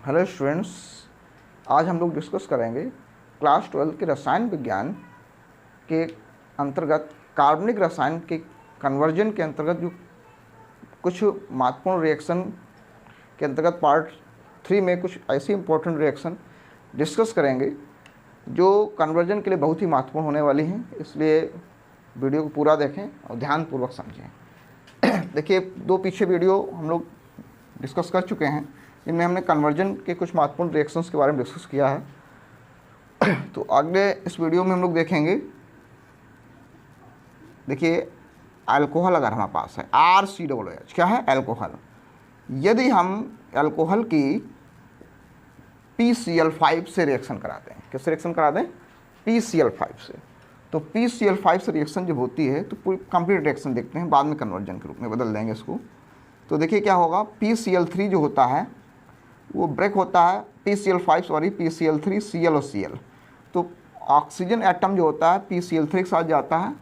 Hello students, आज हम लोग डिस्कस करेंगे क्लास 12 के रसायन विज्ञान के अंतर्गत कार्बनिक रसायन के कन्वर्जन के अंतर्गत जो कुछ महत्वपूर्ण रिएक्शन के अंतर्गत पार्ट 3 में कुछ ऐसी इंपॉर्टेंट रिएक्शन डिस्कस करेंगे जो कन्वर्जन के लिए बहुत ही महत्वपूर्ण होने वाली हैं। इसलिए वीडियो को पूरा देखें और ध्यानपूर्वक समझें। देखिए, दो पीछे वीडियो हम लोग डिस्कस कर चुके हैं, इनमें हमने कन्वर्जन के कुछ महत्वपूर्ण रिएक्शंस के बारे में डिस्कस किया है। तो अगले इस वीडियो में हम लोग देखेंगे, देखिए अल्कोहल अगर हमारे पास है RCOOH, क्या है अल्कोहल। यदि हम अल्कोहल की PCl5 से रिएक्शन कराते हैं, किससे रिएक्शन कराते हैं? PCl5 से। तो PCl5 से रिएक्शन जब होती है तो पूरी कंप्लीट रिएक्शन देखते हैं, बाद में कन्वर्जन के रूप में बदल देंगे इसको। तो देखिए क्या होगा, PCl3 जो होता है वो ब्रेक होता है, PCl3 Cl और Cl। तो ऑक्सीजन एटम जो होता है PCl3 के साथ जाता है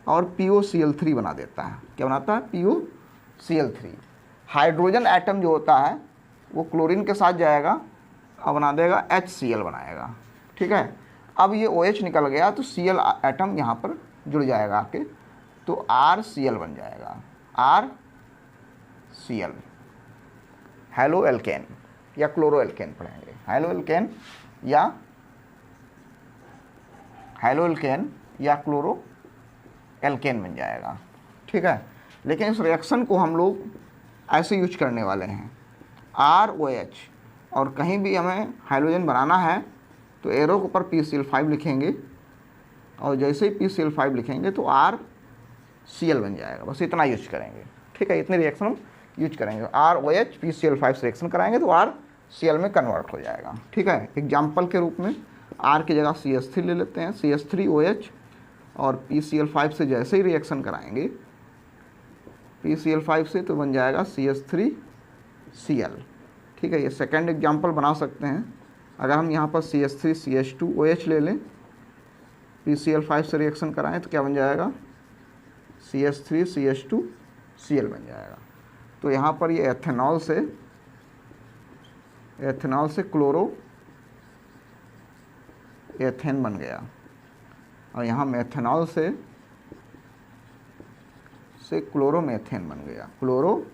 और POCl3 बना देता है। क्या बनाता है? POCl3। हाइड्रोजन एटम जो होता है वो क्लोरीन के साथ जाएगा और बना देगा HCl बनाएगा। ठीक है, अब ये OH निकल गया तो Cl एटम यहाँ पर जुड़ जाएगा आके, तो RCl बन जाएगा। RCl हेलो एल्केन या क्लोरो एल्केन पढ़ेंगे। हेलो एल्केन या क्लोरो एल्केन बन जाएगा। ठीक है, लेकिन इस रिएक्शन को हम लोग ऐसे यूज करने वाले हैं, ROH, और कहीं भी हमें हाइड्रोजन बनाना है तो एरो के ऊपर PCl5 लिखेंगे और जैसे ही PCl5 लिखेंगे तो RCl बन जाएगा। बस इतना यूज करेंगे। ठीक है, इतने रिएक्शन हम यूज करेंगे। ROH PCl5 से रिएक्शन कराएंगे तो RCl में कन्वर्ट हो जाएगा। ठीक है, एग्जाम्पल के रूप में R की जगह CH3 ले लेते हैं, CH3OH, और PCl5 से जैसे ही रिएक्शन कराएंगे PCl5 से तो बन जाएगा CH3Cl। ठीक है, ये सेकेंड एग्जाम्पल बना सकते हैं। अगर हम यहाँ पर CH3CH2OH ले लें, PCl5 से रिएक्शन कराएं तो क्या बन जाएगा? CH3CH2Cl बन जाएगा। तो यहाँ पर ये एथेनॉल से क्लोरो एथेन बन गया, और यहाँ मेथेनॉल से क्लोरोमेथेन बन गया, क्लोरोमेथेन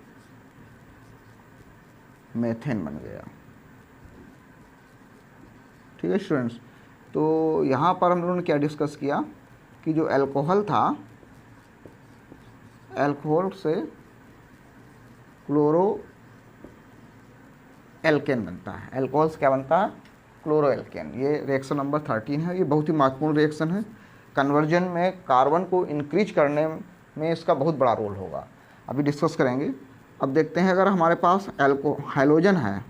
बन गया। ठीक है स्टूडेंट्स, तो यहाँ पर हम लोगों ने क्या डिस्कस किया कि जो अल्कोहल था, अल्कोहल से क्लोरो एल्केन बनता है। अल्कोहल से क्या बनता है? Chloro alkane. ये रिएक्शन नंबर 13 है। ये बहुत ही महत्वपूर्ण रिएक्शन है। कन्वर्जन में कार्बन को इंक्रीज करने में इसका बहुत बड़ा रोल होगा, अभी डिस्कस करेंगे। अब देखते हैं, अगर हमारे पास हाइड्रोजन है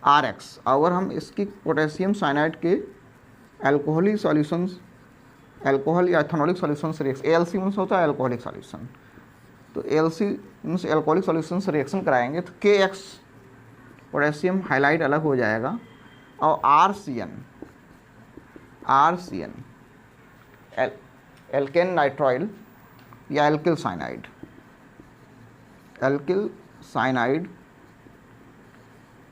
RX, अगर हम इसकी पोटेशियम साइनाइड के अल्कोहलिक सॉल्यूशंस, अल्कोहल या एथेनॉलिक सॉल्यूशन से रिएक्शन, ALC मीन्स होता है अल्कोहलिक सॉल्यूशन, तो ALC मीन्स अल्कोहलिक सॉल्यूशन से रिएक्शन कराएंगे तो KX पोटेशियम हाइलाइड अलग हो जाएगा, और RCN एल्केन नाइट्राइल या एल्किल साइनाइड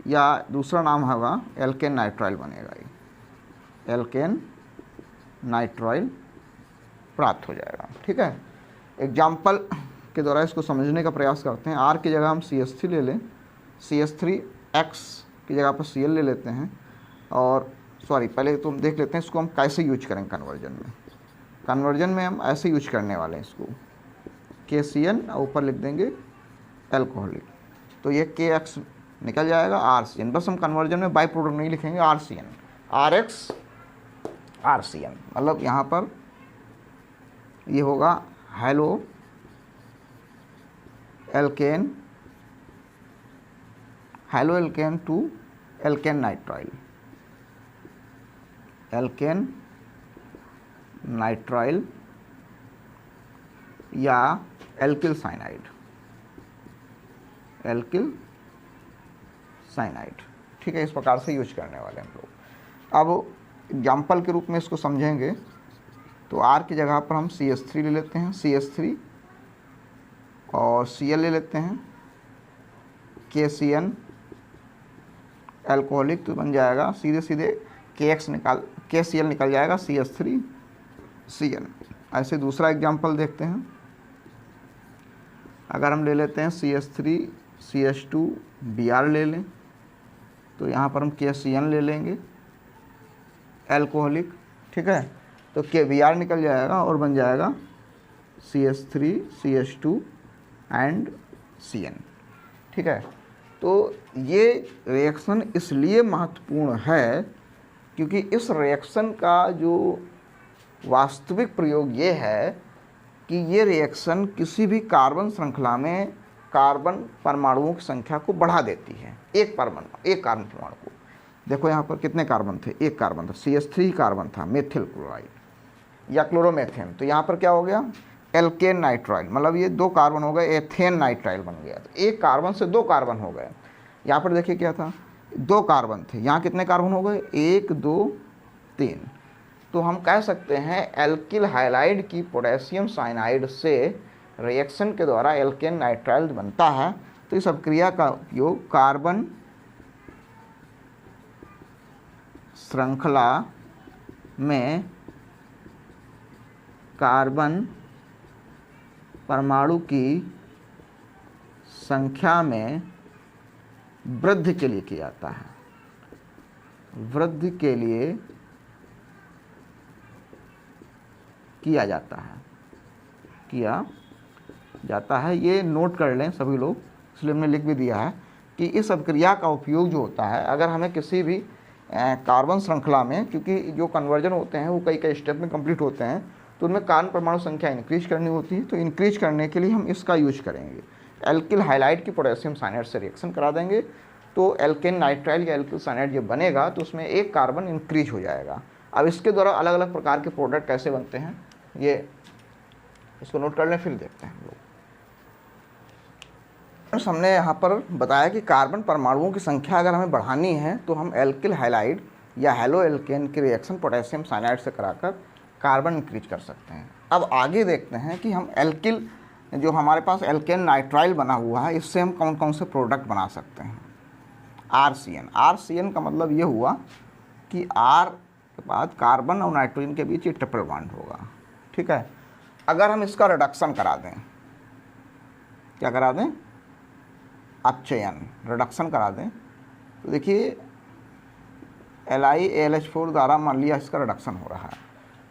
या दूसरा नाम होगा एल्केन नाइट्राइल बनेगा। ये एल्केन नाइट्राइल प्राप्त हो जाएगा। ठीक है, एग्जाम्पल के द्वारा इसको समझने का प्रयास करते हैं। R की जगह हम CH3 ले लें, CH3X की जगह पर Cl ले लेते हैं, और पहले तो हम देख लेते हैं इसको हम कैसे यूज करेंगे कन्वर्जन में। कन्वर्जन में हम ऐसे यूज करने वाले हैं इसको, KCN और ऊपर लिख देंगे अल्कोहलिक, तो ये KX निकल जाएगा RCN। बस हम कन्वर्जन में बाई प्रोडक्ट नहीं लिखेंगे, RCN, RX RCN, मतलब यहाँ पर ये होगा halo alkane to alkane nitrile या एल्किल साइनाइड। ठीक है, इस प्रकार से यूज करने वाले हम लोग। अब एग्जाम्पल के रूप में इसको समझेंगे तो R की जगह पर हम CH3 ले लेते हैं, CH3 और Cl ले लेते हैं, KCN एल्कोहलिक तो बन जाएगा सीधे सीधे KCl निकल जाएगा CH3Cl। ऐसे दूसरा एग्जाम्पल देखते हैं। अगर हम ले लेते हैं CH3CH2Br ले लें तो यहाँ पर हम KCl ले लेंगे एल्कोहलिक, ठीक है, तो KBr निकल जाएगा और बन जाएगा CH3CH2 एंड CN, ठीक है। तो ये रिएक्शन इसलिए महत्वपूर्ण है क्योंकि इस रिएक्शन का जो वास्तविक प्रयोग ये है कि ये रिएक्शन किसी भी कार्बन श्रृंखला में कार्बन परमाणुओं की संख्या को बढ़ा देती है। एक कार्बन परमाणु को देखो, यहाँ पर कितने कार्बन थे, एक कार्बन था, CH3 कार्बन था, मेथिल क्लोराइड या क्लोरोमेथेन, तो यहाँ पर क्या हो गया, एल्केन नाइट्राइल, मतलब ये 2 कार्बन हो गए, एथेन नाइट्राइल बन गया। तो एक कार्बन से 2 कार्बन हो गए। यहाँ पर देखिए क्या था, 2 कार्बन थे, यहाँ कितने कार्बन हो गए, 1 2 3। तो हम कह सकते हैं एल्किल हाइलाइड की पोटेशियम साइनाइड से रिएक्शन के द्वारा एल्केन नाइट्राइल बनता है। तो इस अभिक्रिया का उपयोग कार्बन श्रृंखला में कार्बन परमाणु की संख्या में वृद्धि के लिए किया जाता है, वृद्धि के लिए किया जाता है। ये नोट कर लें सभी लोग, इसलिए हमने लिख भी दिया है कि इस अभिक्रिया का उपयोग जो होता है, अगर हमें किसी भी कार्बन श्रृंखला में, क्योंकि जो कन्वर्जन होते हैं वो कई स्टेप में कंप्लीट होते हैं, तो उनमें कार्बन परमाणु संख्या इंक्रीज करनी होती है। तो इंक्रीज करने के लिए हम इसका यूज करेंगे, एल्किल हाइलाइड की पोटेशियम साइनाइड से रिएक्शन करा देंगे। तो एल्केन नाइट्राइल या एल्किल साइनाइड जब बनेगा तो उसमें एक कार्बन इंक्रीज हो जाएगा। अब इसके द्वारा अलग अलग प्रकार के प्रोडक्ट कैसे बनते हैं, ये इसको नोट कर लें, फिर देखते हैं हम लोग। हमने यहाँ पर बताया कि कार्बन परमाणुओं की संख्या अगर हमें बढ़ानी है तो हम एल्किल हाइलाइड या हेलो एल्केन की रिएक्शन पोटेशियम साइनाइड से कराकर कार्बन इंक्रीज कर सकते हैं। अब आगे देखते हैं कि हम एल्किल, जो हमारे पास एल्केन नाइट्राइल बना हुआ है, इससे हम कौन कौन से प्रोडक्ट बना सकते हैं। RCN का मतलब ये हुआ कि R के बाद कार्बन और नाइट्रोजन के बीच ये ट्रिपल बॉन्ड होगा, ठीक है। अगर हम इसका रिडक्शन करा दें, क्या करा दें, अपचयन, रिडक्शन करा दें, तो देखिए LiAlH4 द्वारा मान लिया इसका रिडक्शन हो रहा है।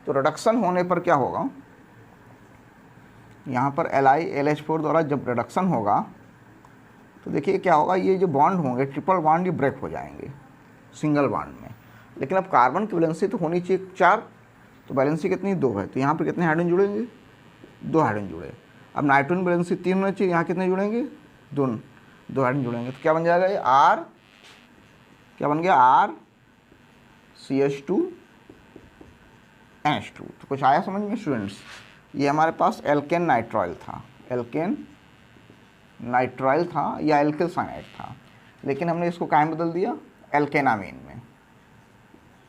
तो रिडक्शन होने पर क्या होगा, यहाँ पर LiAlH4 द्वारा जब रिडक्शन होगा तो देखिए क्या होगा, ये जो बॉन्ड होंगे ट्रिपल बॉन्ड ये ब्रेक हो जाएंगे सिंगल बॉन्ड में। लेकिन अब कार्बन की वैलेंसी तो होनी चाहिए 4, तो वैलेंसी कितनी 2 है, तो यहाँ पर कितने हाइड्रोजन जुड़ेंगे, 2 हाइड्रोजन जुड़े। अब नाइट्रोजन वैलेंसी 3 होना चाहिए, यहाँ कितने जुड़ेंगे, 2 हाइड्रोजन जुड़ेंगे। तो क्या बन जाएगा ये R, क्या बन गया, RCH2NH2। तो कुछ आया समझ में स्टूडेंट्स। ये हमारे पास एल्केन नाइट्राइल था, एल्केन नाइट्राइल था या एल्किल साइनाइड था, लेकिन हमने इसको कहाँ में बदल दिया, एल्केनामीन में,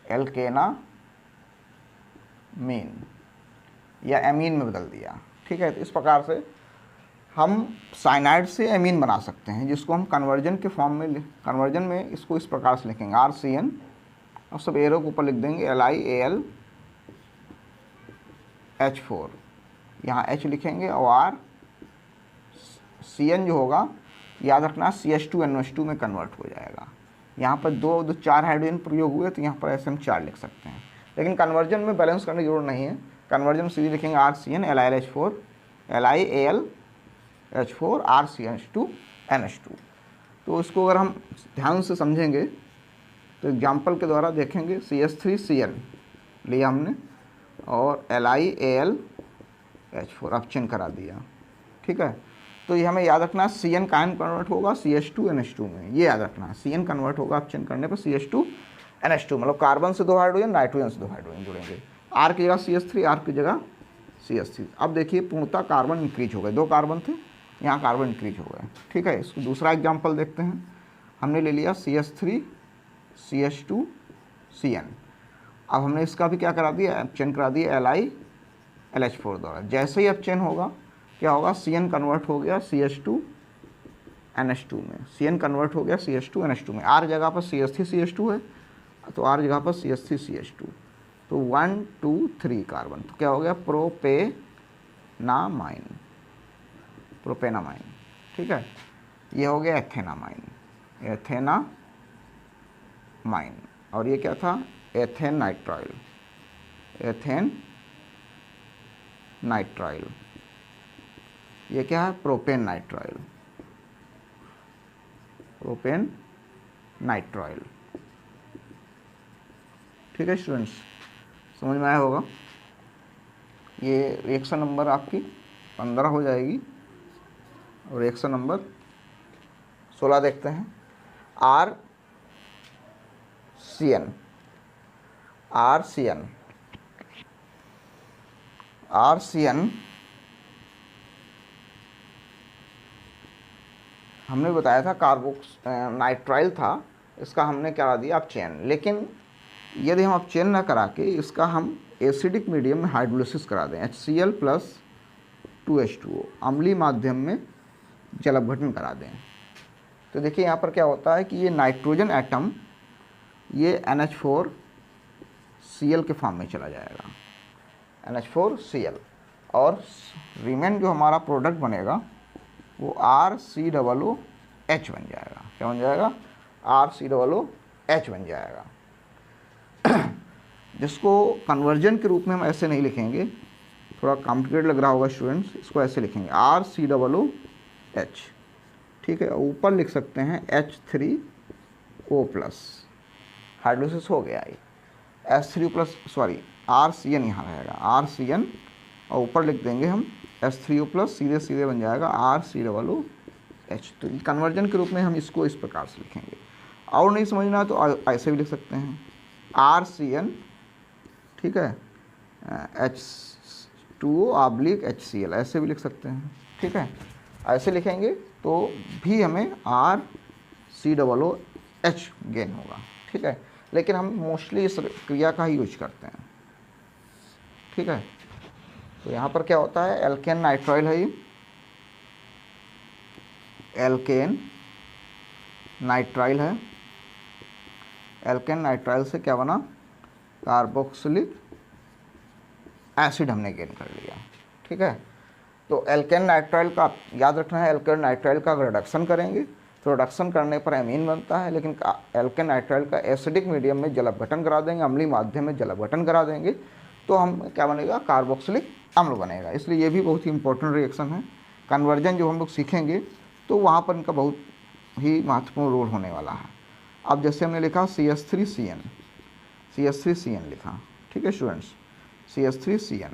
एल्केनामीन या एमीन में बदल दिया, ठीक है। तो इस प्रकार से हम साइनाइड से एमीन बना सकते हैं, जिसको हम कन्वर्जन के फॉर्म में, कन्वर्जन में इसको इस प्रकार से लिखेंगे RCN, और सब एरो के ऊपर लिख देंगे LiAlH4, यहाँ H लिखेंगे और CN जो होगा याद रखना CH2NH2 में कन्वर्ट हो जाएगा। यहाँ पर 4 हाइड्रोजन प्रयोग हुए तो यहाँ पर ऐसे हम 4 लिख सकते हैं, लेकिन कन्वर्जन में बैलेंस करने की जरूरत नहीं है। कन्वर्जन में सीधे लिखेंगे RCN LiAlH4 LiAlH4 RCH2NH2। तो इसको अगर हम ध्यान से समझेंगे तो एग्जाम्पल के द्वारा देखेंगे, CH3Cl लिया हमने और LiAlH4 अपचयन करा दिया, ठीक है। तो ये हमें याद रखना है, CN कायन कन्वर्ट होगा CH2NH2 में, ये याद रखना है, CN कन्वर्ट होगा अपचयन करने पर CH2NH2, मतलब कार्बन से 2 हाइड्रोजन, नाइट्रोजन से 2 हाइड्रोजन जुड़ेंगे, R की जगह CH3, R की जगह CH3। अब देखिए पूर्णतः कार्बन इंक्रीज हो गए, 2 कार्बन थे, यहाँ कार्बन इंक्रीज हो गए, ठीक है। इसको दूसरा एग्जाम्पल देखते हैं। हमने ले लिया CH3 CH2 CN। अब हमने इसका भी क्या करा दिया, अपचयन करा दिया LiAlH4 द्वारा। जैसे ही अपचयन होगा क्या होगा, CN कन्वर्ट हो गया CH2 NH2 में, CN कन्वर्ट हो गया CH2 NH2 में। R जगह पर CH3 CH2 है, तो R जगह पर CH3 CH2, तो 1 2 3 कार्बन, तो क्या हो गया प्रोपेनामाइन, प्रोपेनामाइन, ठीक है। ये हो गया एथेनामाइन, एथेनामाइन, और ये क्या था एथेन नाइट्राइल, एथेन नाइट्राइल, ये क्या है प्रोपेन नाइट्राइल, प्रोपेन नाइट्राइल, ठीक है स्टूडेंट्स, समझ में आया होगा। ये रिएक्शन नंबर आपकी 15 हो जाएगी, और रिएक्शन नंबर 16 देखते हैं। RCN, RCN, RCN हमने बताया था कार्बोक्स नाइट्राइल था, इसका हमने करा दिया अब चेन। लेकिन यदि हम अब चेन ना करा के इसका हम एसिडिक मीडियम में हाइड्रोलिसिस करा दें, HCl + 2H2O, अम्लीय माध्यम में जल अपघटन करा दें, तो देखिए यहाँ पर क्या होता है कि ये नाइट्रोजन एटम ये NH4Cl के फॉर्म में चला जाएगा, NH4Cl, और रिमेन जो हमारा प्रोडक्ट बनेगा वो RCOOH बन जाएगा। क्या बन जाएगा RCOOH बन जाएगा, जिसको कन्वर्जन के रूप में हम ऐसे नहीं लिखेंगे, थोड़ा कॉम्प्लिकेटेड लग रहा होगा स्टूडेंट्स, इसको ऐसे लिखेंगे RCOOH, ठीक है। ऊपर लिख सकते हैं H3O+, हाइड्रोलिसिस हो गया ये, H3O+, सॉरी RCN यहाँ रहेगा RCN, और ऊपर लिख देंगे हम H3O+, सीधे सीधे बन जाएगा RCOOH। तो कन्वर्जन के रूप में हम इसको इस प्रकार से लिखेंगे, और नहीं समझना तो ऐसे भी लिख सकते हैं RCN, ठीक है, H2O/HCl, ऐसे भी लिख सकते हैं, ठीक है। ऐसे लिखेंगे तो भी हमें RCOOH गेन होगा, ठीक है। लेकिन हम मोस्टली इस क्रिया का ही यूज करते हैं, ठीक है। तो यहाँ पर क्या होता है एल्केन नाइट्राइल है, ये एल्केन नाइट्राइल है, एल्केन नाइट्राइल से क्या बना कार्बोक्सिलिक एसिड हमने गेन कर लिया, ठीक है। तो एल्केन नाइट्राइल का याद रखना है, एल्केन नाइट्राइल का अगर रिडक्शन करेंगे तो रिडक्शन करने पर एमीन बनता है, लेकिन एल्केन नाइट्राइल का एसिडिक मीडियम में जल अपघटन करा देंगे, अम्लीय माध्यम में जल अपघटन करा देंगे, तो हम क्या बनेगा कार्बोक्सिलिक अम्ल बनेगा। इसलिए ये भी बहुत ही इंपॉर्टेंट रिएक्शन है। कन्वर्जन जो हम लोग सीखेंगे तो वहाँ पर इनका बहुत ही महत्वपूर्ण रोल होने वाला है। अब जैसे हमने लिखा CH3CN, CH3CN लिखा, ठीक है स्टूडेंट्स, CH3CN।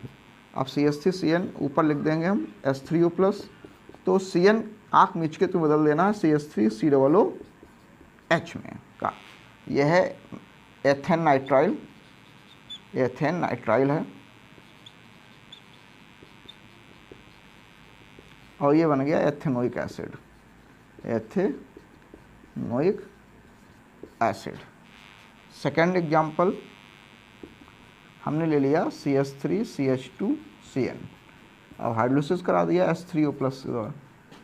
अब CH3CN ऊपर लिख देंगे हम H3O+, तो CN आँख मीच के तो बदल देना है CH3COOH में का, यह है एथेन नाइट्राइल, एथेन नाइट्राइल है, और ये बन गया ethanoic acid, ethanoic acid. Second example हमने ले लिया CH3CH2CN, और हाइड्रोलिसिस करा दिया H3O+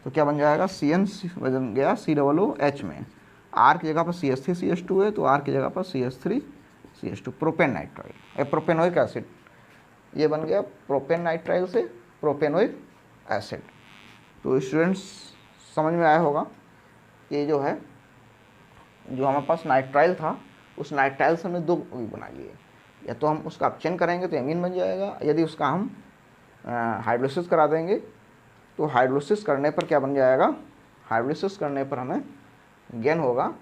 तो क्या बन जाएगा CN बन गया COOH में, R की जगह पर CH3CH2 है तो R की जगह पर CH3CH2, propane nitrile, propanoic acid, ये बन गया प्रोपेन नाइट्राइल से प्रोपेनोइक एसिड। तो स्टूडेंट्स समझ में आया होगा कि जो है जो हमारे पास नाइट्राइल था उस नाइट्राइल से हमने दो बना लिए, या तो हम उसका अपचयन करेंगे तो एमीन बन जाएगा, यदि उसका हम हाइड्रोलिसिस करा देंगे तो हाइड्रोलिसिस करने पर क्या बन जाएगा, हाइड्रोलिसिस करने पर हमें गेन होगा,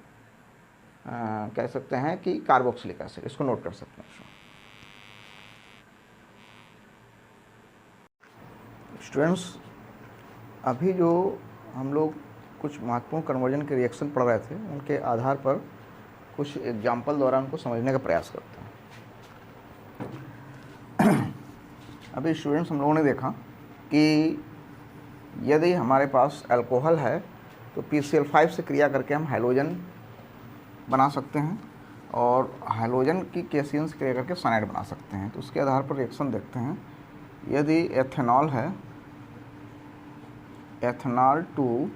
कह सकते हैं कि कार्बोक्सिलिक एसिड, इसको नोट कर सकते हैं स्टूडेंट्स। अभी जो हम लोग कुछ महत्वपूर्ण कन्वर्जन के रिएक्शन पढ़ रहे थे उनके आधार पर कुछ एग्जाम्पल द्वारा उनको समझने का प्रयास करते हैं। अभी स्टूडेंट्स हम लोगों ने देखा कि यदि हमारे पास अल्कोहल है तो PCl5 से क्रिया करके हम हैलोजन बना सकते हैं, और हैलोजन की केसियन से क्रिया करके साइनाइड बना सकते हैं। तो उसके आधार पर रिएक्शन देखते हैं। यदि एथेनॉल है, ethanol to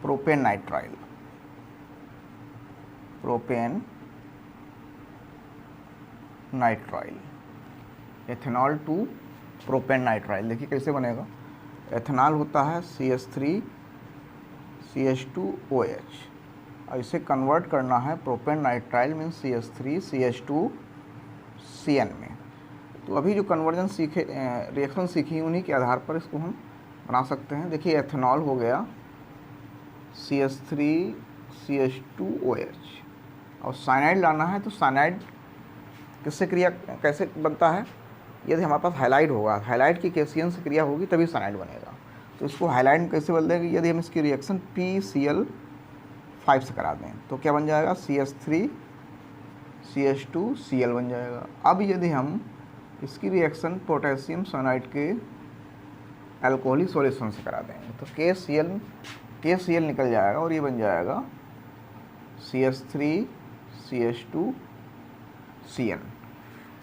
propane nitrile, propane nitrile, ethanol to propane nitrile. देखिए कैसे बनेगा, एथेनॉल होता है CH3CH2OH, और इसे कन्वर्ट करना है प्रोपेन नाइट्राइल मीन्स CH3CH2CN में। तो अभी जो कन्वर्जन सीखे रिएक्शन सीखी उन्हीं के आधार पर इसको हम बना सकते हैं। देखिए एथेनॉल हो गया CH3CH2OH, और साइनाइड लाना है तो साइनाइड किससे क्रिया कैसे बनता है, यदि हमारे पास हाइलाइड होगा, हाइलाइड की कैसियन से क्रिया होगी तभी साइनाइड बनेगा। तो इसको हाइलाइड में कैसे बदल देंगे, यदि हम इसकी रिएक्शन PCl5 से करा दें तो क्या बन जाएगा, CH3CH2Cl बन जाएगा। अब यदि हम इसकी रिएक्शन पोटेशियम साइनाइड के अल्कोहलिक सॉल्यूशन से करा देंगे तो KCl निकल जाएगा और ये बन जाएगा CH3CH2Cl।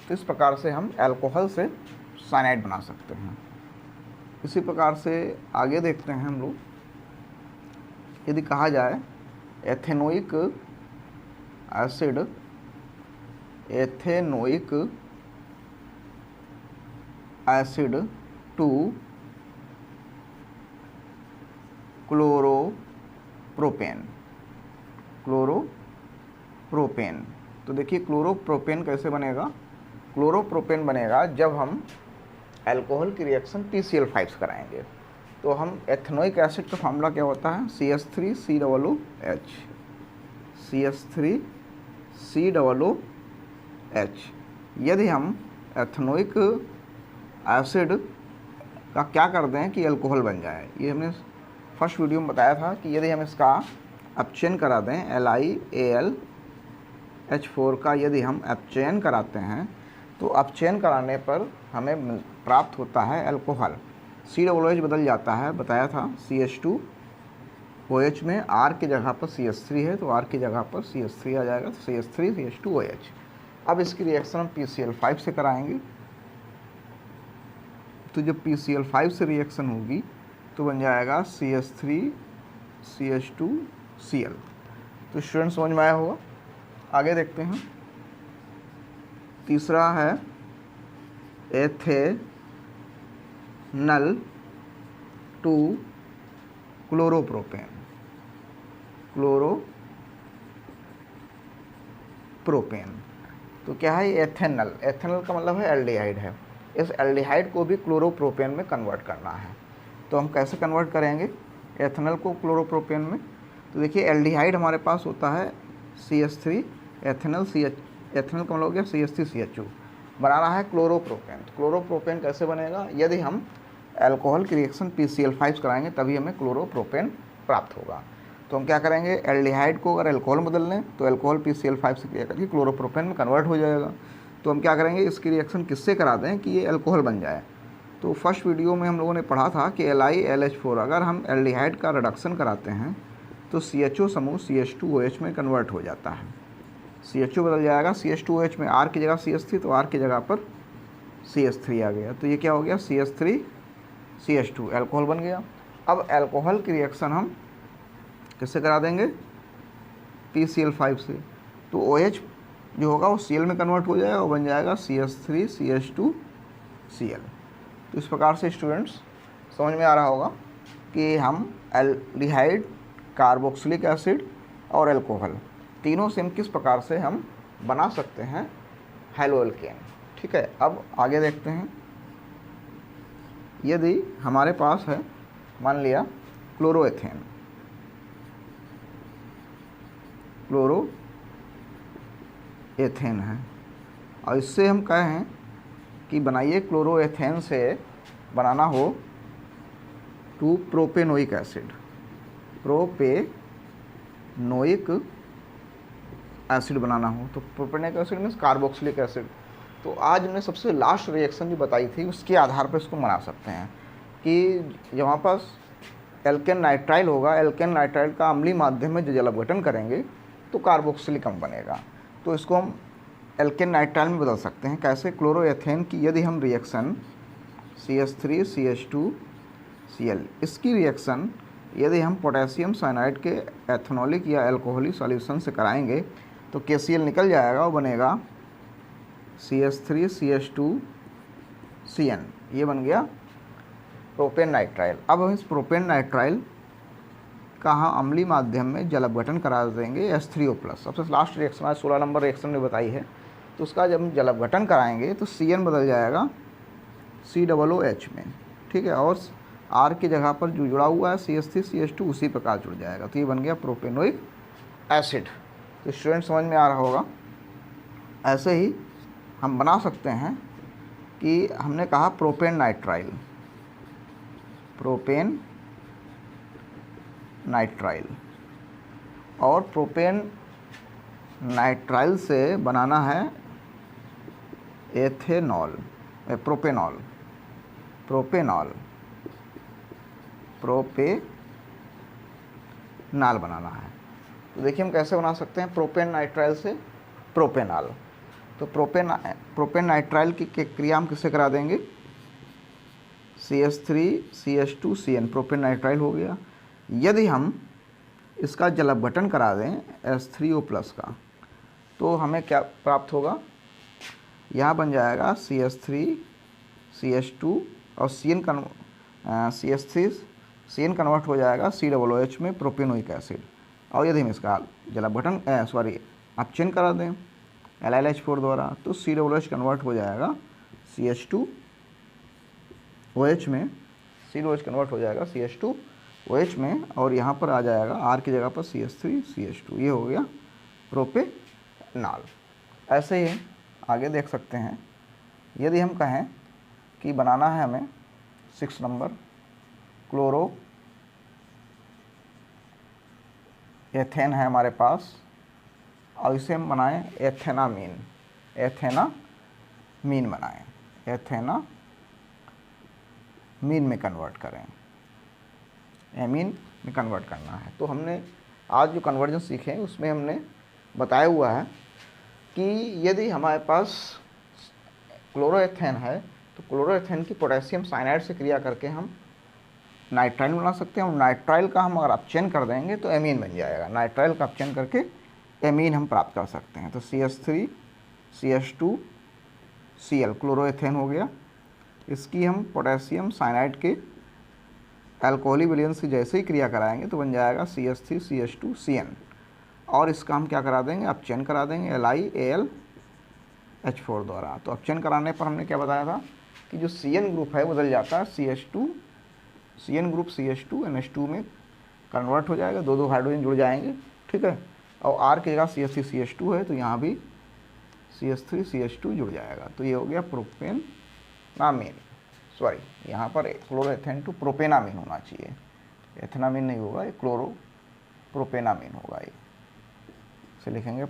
तो इस प्रकार से हम अल्कोहल से साइनाइड बना सकते हैं। इसी प्रकार से आगे देखते हैं हम लोग, यदि कहा जाए ethanoic acid, ethanoic acid to chloropropane, chloropropane. तो देखिए क्लोरोप्रोपेन कैसे बनेगा, क्लोरोप्रोपेन बनेगा जब हम अल्कोहल की रिएक्शन PCl5 से कराएंगे। तो हम एथेनोइक एसिड का फार्मूला क्या होता है, CH3COOH, CH3COOH। यदि हम एथेनोइक एसिड का क्या कर दें कि अल्कोहल बन जाए, ये हमने फर्स्ट वीडियो में बताया था कि यदि हम इसका अपचयन करा दें LiAlH4 का, यदि हम अपचयन कराते हैं तो अपचयन कराने पर हमें प्राप्त होता है अल्कोहल। COOH बदल जाता है, बताया था CH2OH में R की जगह पर CH3 है तो R की जगह पर CH3 आ जाएगा, तो CH3CH2OH। अब इसकी रिएक्शन हम PCl5 से कराएंगे, तो जब PCl5 से रिएक्शन होगी तो बन जाएगा CH3CH2Cl। तो स्टूडेंट समझ में आया होगा। आगे देखते हैं, तीसरा है एथेनल टू क्लोरोप्रोपेन, क्लोरोप्रोपेन। तो क्या है एथेनल, एथेनल का मतलब है एल्डिहाइड है, इस एल्डिहाइड को भी क्लोरोप्रोपेन में कन्वर्ट करना है। तो हम कैसे कन्वर्ट करेंगे एथेनल को क्लोरोप्रोपेन में, तो देखिए एल्डिहाइड हमारे पास होता है CH3, एथेनल एथेनल का मतलब हो गया CH3CH2, बनाना है क्लोरोप्रोपेन। तो क्लोरोप्रोपेन कैसे बनेगा, यदि हम अल्कोहल की रिएक्शन PCl5 कराएंगे तभी हमें क्लोरोप्रोपेन प्राप्त होगा। तो हम क्या करेंगे, एल्डिहाइड को अगर अल्कोहल बदल लें तो अल्कोहल PCl5 से क्रिया करके क्लोरोप्रोपेन में कन्वर्ट हो जाएगा। तो हम क्या करेंगे, इसकी रिएक्शन किससे करा दें कि ये अल्कोहल बन जाए। तो फर्स्ट वीडियो में हम लोगों ने पढ़ा था कि LiAlH4 अगर हम एल्डिहाइड का रिडक्शन कराते हैं तो CHO समूह CH2OH में कन्वर्ट हो जाता है, CHO बदल जाएगा, CH2OH में R की जगह CH3 तो R की जगह पर CH3 आ गया, तो ये क्या हो गया CH3CH2 अल्कोहल बन गया। अब अल्कोहल की रिएक्शन हम किससे करा देंगे, PCl5 से, तो OH जो होगा वो Cl में कन्वर्ट हो जाएगा और बन जाएगा CH3CH2Cl। तो इस प्रकार से स्टूडेंट्स समझ में आ रहा होगा कि हम एल्डिहाइड, कार्बोक्सिलिक एसिड और अल्कोहल तीनों से हम किस प्रकार से हम बना सकते हैं हैलोएल्केन। ठीक है, अब आगे देखते हैं, यदि हमारे पास है मान लिया क्लोरोएथेन, क्लोरोएथेन है और इससे हम कहें कि बनाइए क्लोरोएथेन से बनाना हो to propanoic acid, propanoic acid बनाना हो तो propanoic acid means carboxylic acid. तो आज हमने सबसे लास्ट रिएक्शन जो बताई थी उसके आधार पर इसको बना सकते हैं कि जब हमारे पास एल्केन नाइट्राइल होगा, एल्केन नाइट्राइल का अम्लीय माध्यम में जो जल अपघटन करेंगे तो कार्बोक्सिलिक अम्ल बनेगा। तो इसको हम एल्केन नाइट्राइल में बदल सकते हैं कैसे, क्लोरोएथेन की यदि हम रिएक्शन CH3CH2Cl इसकी रिएक्शन यदि हम पोटेशियम साइनाइड के एथेनॉलिक या अल्कोहलिक सॉल्यूशन से कराएंगे तो KCl निकल जाएगा और बनेगा CH3CH2CN, ये बन गया प्रोपेन नाइट्राइल। अब हम इस प्रोपेन नाइट्राइल का हम अम्लीय माध्यम में जल अपघटन करा देंगे H3O+। सबसे लास्ट रिएक्शन आज 16 नंबर रिएक्शन ने बताई है, तो उसका जब हम जल अपघटन कराएंगे तो CN बदल जाएगा COOH में, ठीक है, और R की जगह पर जो जुड़ा हुआ है CH3CH2 उसी प्रकार जुड़ जाएगा, तो ये बन गया प्रोपेनोइक एसिड। तो स्टूडेंट समझ में आ रहा होगा। ऐसे ही हम बना सकते हैं कि हमने कहा प्रोपेन नाइट्राइल, और प्रोपेन नाइट्राइल से बनाना है एथेनॉल, प्रोपेनॉल बनाना है। तो देखिए हम कैसे बना सकते हैं प्रोपेन नाइट्राइल से प्रोपेनॉल। तो प्रोपेन नाइट्राइल की क्रिया हम किससे करा देंगे, CH3CH2CN, प्रोपेन नाइट्राइल हो गया। यदि हम इसका जल अपघटन करा दें H3O+ का, तो हमें क्या प्राप्त होगा, यहाँ बन जाएगा CH3CH2 और CH3CN कन्वर्ट हो जाएगा COOH में प्रोपेनोइक एसिड। और यदि हम इसका जल अपघटन अपचयन करा दें LiLH4 द्वारा, तो COOH कन्वर्ट हो जाएगा CH2OH में, COOH कन्वर्ट हो जाएगा CH2OH में, और यहाँ पर आ जाएगा R की जगह पर CH3CH2, ये हो गया प्रोपेनॉल। ऐसे ही आगे देख सकते हैं, यदि हम कहें कि बनाना है हमें 6 नंबर क्लोरो एथेन है हमारे पास, और इसे हम बनाएं एथेनामीन बनाएं, एथेनामीन में कन्वर्ट करें, एमीन में कन्वर्ट करना है। तो हमने आज जो कन्वर्जन सीखे उसमें हमने बताया हुआ है कि यदि हमारे पास क्लोरोएथेन है तो क्लोरोएथेन की पोटेशियम साइनाइड से क्रिया करके हम नाइट्राइल बना सकते हैं, और नाइट्राइल का हम अगर अपचयन कर देंगे तो एमीन बन जाएगा। नाइट्राइल का अपचयन करके एमीन हम प्राप्त कर सकते हैं। तो CH3CH2Cl क्लोरोएथेन हो गया। इसकी हम पोटेशियम साइनाइड के अल्कोहलिक विलयन से जैसे ही क्रिया कराएंगे तो बन जाएगा CH3CH2CN, और इसका हम क्या करा देंगे, अपचयन करा देंगे LiAlH4 द्वारा। तो अपचयन कराने पर हमने क्या बताया था कि जो CN ग्रुप है बदल जाता है CN ग्रुप CH2NH2 में कन्वर्ट हो जाएगा, दो हाइड्रोजन जुड़ जाएंगे, ठीक है, और R की जगह CH3CH2 है तो यहाँ भी CH3CH2 जुड़ जाएगा। तो ये हो गया प्रोपेनामीन, सॉरी यहाँ पर क्लोरोएथेन टू प्रोपेनामीन होना चाहिए, एथेनामीन नहीं होगा, ये प्रोपेनामीन होगा। ये से लिखेंगे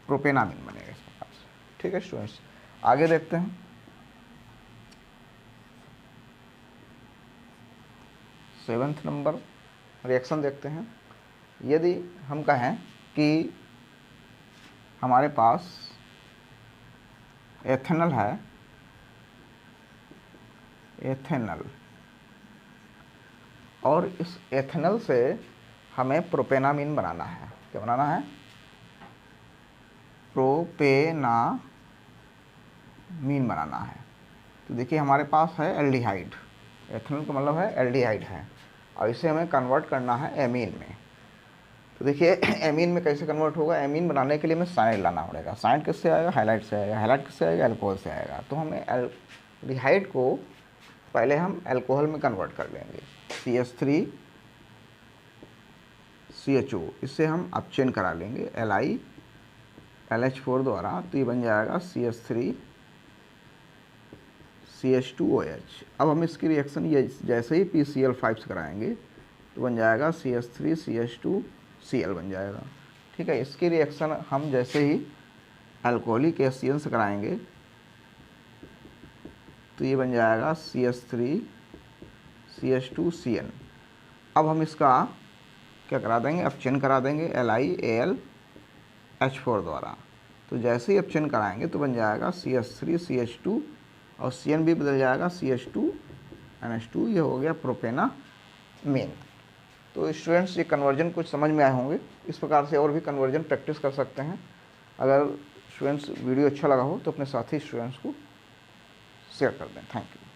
प्रोपेनामीन बनेगा इस प्रकार से, ठीक है स्टूडेंट्स। आगे देखते हैं, सेवेंथ नंबर रिएक्शन देखते हैं। यदि हम कहें कि हमारे पास एथेनल है, और इस एथेनल से हमें प्रोपेनामीन बनाना है। क्या बनाना है, प्रोपेनामीन बनाना है। तो देखिए हमारे पास है एल्डिहाइड, एथेनल का मतलब है एल्डिहाइड है, और इसे हमें कन्वर्ट करना है एमीन में। तो देखिए एमीन में कैसे कन्वर्ट होगा, एमीन बनाने के लिए हमें साइड लाना पड़ेगा। साइड किससे आएगा, हाइलाइट से आएगा, हाइलाइट किससे आएगा, अल्कोहल से आएगा। तो हमें एल्डिहाइड को पहले हम अल्कोहल में कन्वर्ट कर लेंगे, CH3CHO, इससे हम अपचयन करा लेंगे LiLH4 द्वारा। तो ये बन जाएगा CH3CH2OH। अब हम इसकी रिएक्शन ये जैसे ही PCl5 से कराएंगे तो बन जाएगा CH3CH2Cl बन जाएगा, ठीक है। इसकी रिएक्शन हम जैसे ही अल्कोहलिक एसियन से कराएंगे तो ये बन जाएगा CH3CH2CN। अब हम इसका क्या करा देंगे, अपचयन करा देंगे LiAlH4 द्वारा। तो जैसे ही अपचयन कराएंगे तो बन जाएगा CH3CH2 और CN भी बदल जाएगा CH2 NH2, ये हो गया प्रोपेनामीन। तो स्टूडेंट्स ये कन्वर्जन कुछ समझ में आए होंगे। इस प्रकार से और भी कन्वर्जन प्रैक्टिस कर सकते हैं। अगर स्टूडेंट्स वीडियो अच्छा लगा हो तो अपने साथी स्टूडेंट्स को शेयर कर दें। Thank you.